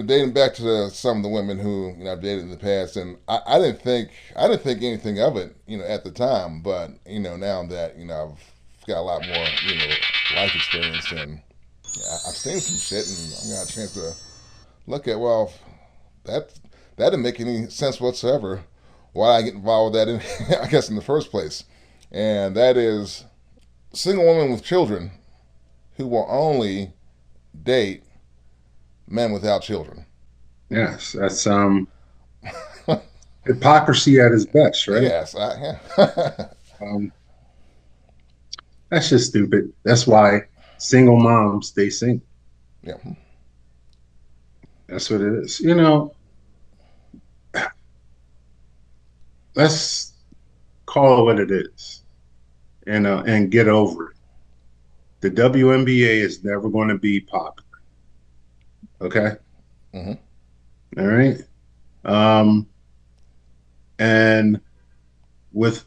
Dating back to some of the women who I've dated in the past, and I didn't think anything of it, at the time. But now that I've got a lot more life experience, and I've seen some shit, and I got a chance to look at, well, that didn't make any sense whatsoever. Why I get involved with that I guess in the first place, and that is single women with children who will only date men without children. Yes, that's hypocrisy at its best, right? Yes, yeah. Um, that's just stupid. That's why single moms stay single. Yeah. That's what it is. Let's call it what it is, and get over it. The WNBA is never going to be popular. Okay. Mm-hmm. All right. And with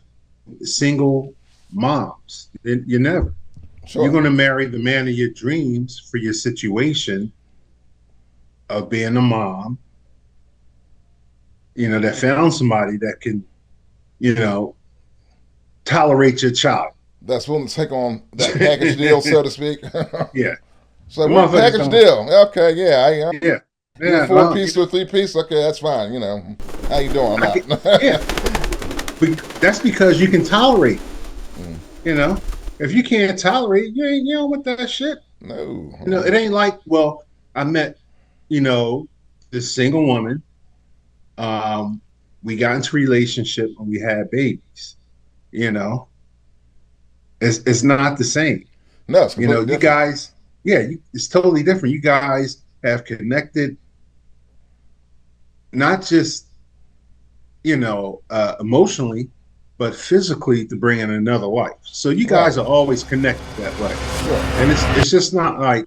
single moms, you never. Sure. You're going to marry the man of your dreams for your situation of being a mom, that found somebody that can, tolerate your child. That's willing to take on that package deal, so to speak. Yeah. So what package deal? Okay, yeah. Yeah. Yeah, 4-piece or 3-piece? Okay, that's fine. How you doing? Yeah. That's because you can tolerate. If you can't tolerate, you don't want that shit. No. It ain't like, well, I met, this single woman. We got into a relationship and we had babies. It's not the same. No, it's completely different. You guys, it's totally different. You guys have connected, not just emotionally, but physically to bring in another life. So you guys are always connected that way. Sure. And it's just not like,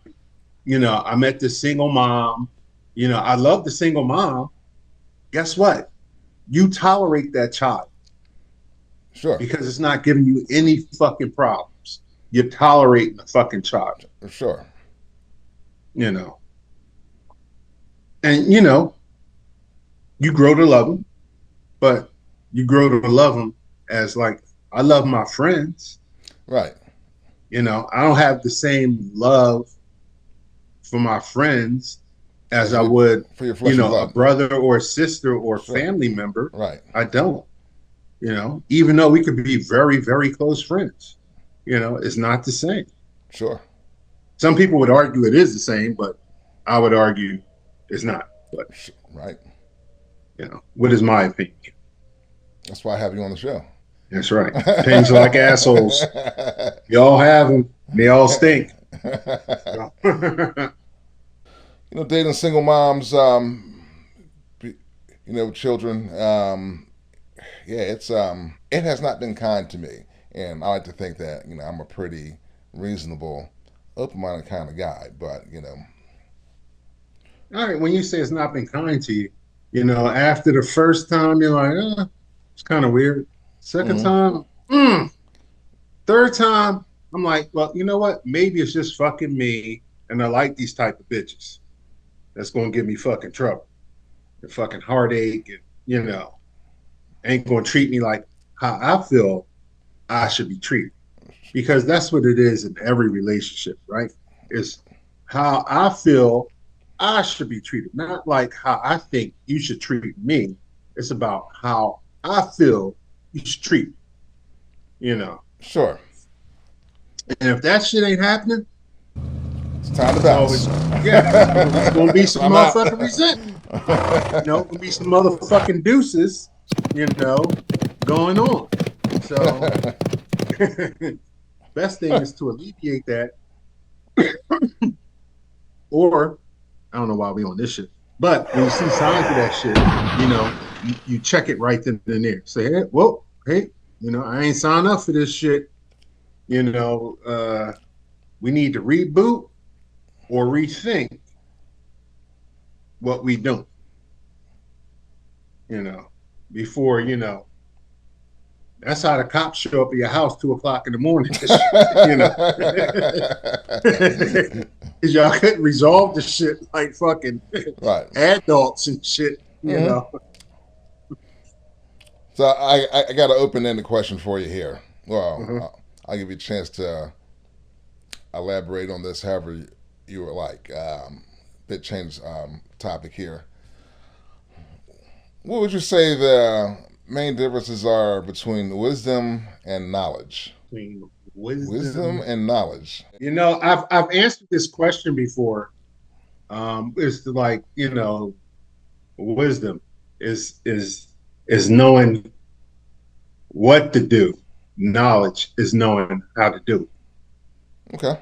I met this single mom. I love the single mom. Guess what? You tolerate that child. Sure. Because it's not giving you any fucking problems. You're tolerating the fucking child. Sure. And you grow to love them, but you grow to love them as like, I love my friends. Right. I don't have the same love for my friends as I would for your a brother or a sister or family member. Right. I don't. Even though we could be very, very close friends, it's not the same. Sure. Some people would argue it is the same, but I would argue it's not. But right. What is my opinion? That's why I have you on the show. That's right. Opinions like assholes. Y'all have them. They all stink. Dating single moms, children. It's it has not been kind to me, and I like to think that I'm a pretty reasonable, open-minded kind of guy. But all right. When you say it's not been kind to you, after the first time you're like, it's kind of weird. Second time, third time, I'm like, well, you know what? Maybe it's just fucking me, and I like these type of bitches. That's gonna give me fucking trouble, and fucking heartache, and ain't gonna treat me like how I feel I should be treated, because that's what it is in every relationship, right? It's how I feel I should be treated, not like how I think you should treat me. It's about how I feel you should treat me. Sure. And if that shit ain't happening, it's time to bounce. It's gonna be some motherfucking resentment. Gonna be some motherfucking deuces, going on. So best thing is to alleviate that. Or I don't know why we on this shit. But when you see signs of that shit, you check it right then and there. Say, hey, I ain't signed up for this shit. We need to reboot or rethink what we do. Before, that's how the cops show up at your house 2:00 in the morning. because y'all couldn't resolve the shit like fucking Right. adults and shit, you Mm-hmm. know. So I got an open-ended question for you here. Well, Uh-huh. I'll give you a chance to elaborate on this however you would like. Bit change topic here. What would you say the main differences are between wisdom and knowledge? Between Wisdom wisdom, and knowledge. I've answered this question before. It's like, wisdom is is is knowing what to do. Knowledge is knowing how to do Okay. it,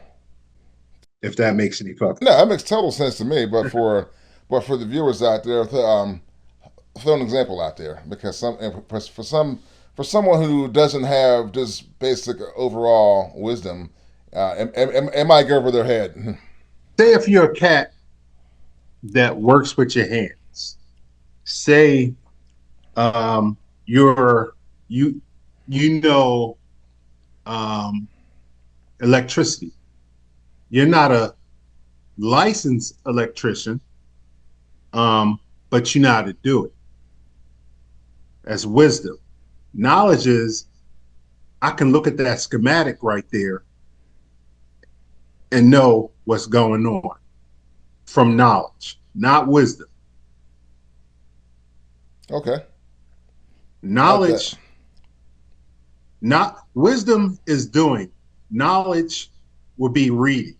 if that makes any fucking No, sense. that makes total sense to me. But for the viewers out there, throw an example out there because for someone who doesn't have just basic overall wisdom, it might go over their head. Say if you're a cat that works with your hands, say you're you you know um, electricity. You're not a licensed electrician, but you know how to do it. That's wisdom. Knowledge is I can look at that schematic right there and know what's going on from knowledge, not wisdom. Okay, I like that. Knowledge, not wisdom is doing. Knowledge would be reading.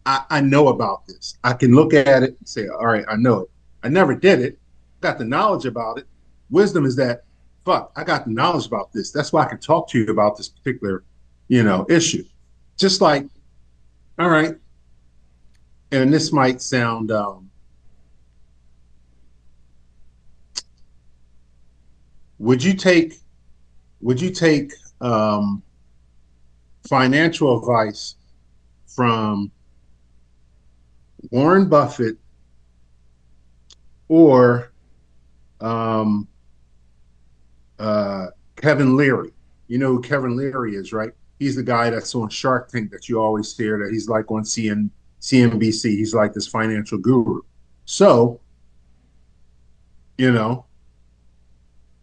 I know about this. I can look at it and say, all right, I know it. I never did it. Got the knowledge about it. Wisdom is that, fuck, I got the knowledge about this. That's why I can talk to you about this particular, issue. Just like, all right, and this might sound, would you take, would you take financial advice from Warren Buffett or um, Kevin Leary? You know who Kevin Leary is, right? He's the guy that's on Shark Tank that you always hear that he's like on CNBC. He's like this financial guru. So, you know,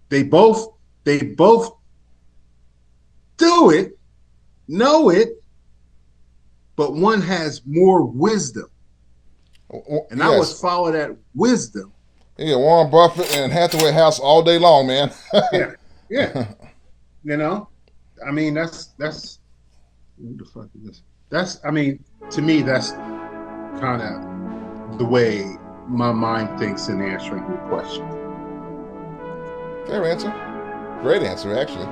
they both they both do it, know it, but one has more wisdom. And I would Yes, follow that wisdom. yeah, Warren Buffett and Hathaway House all day long, man. Yeah. Yeah. You know? I mean, that's what the fuck is this? To me, that's kind of the way my mind thinks in answering your question. Fair answer. Great answer, actually.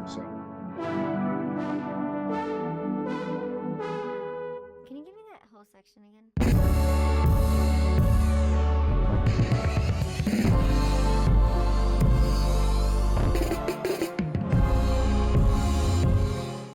So Can you give me that whole section again?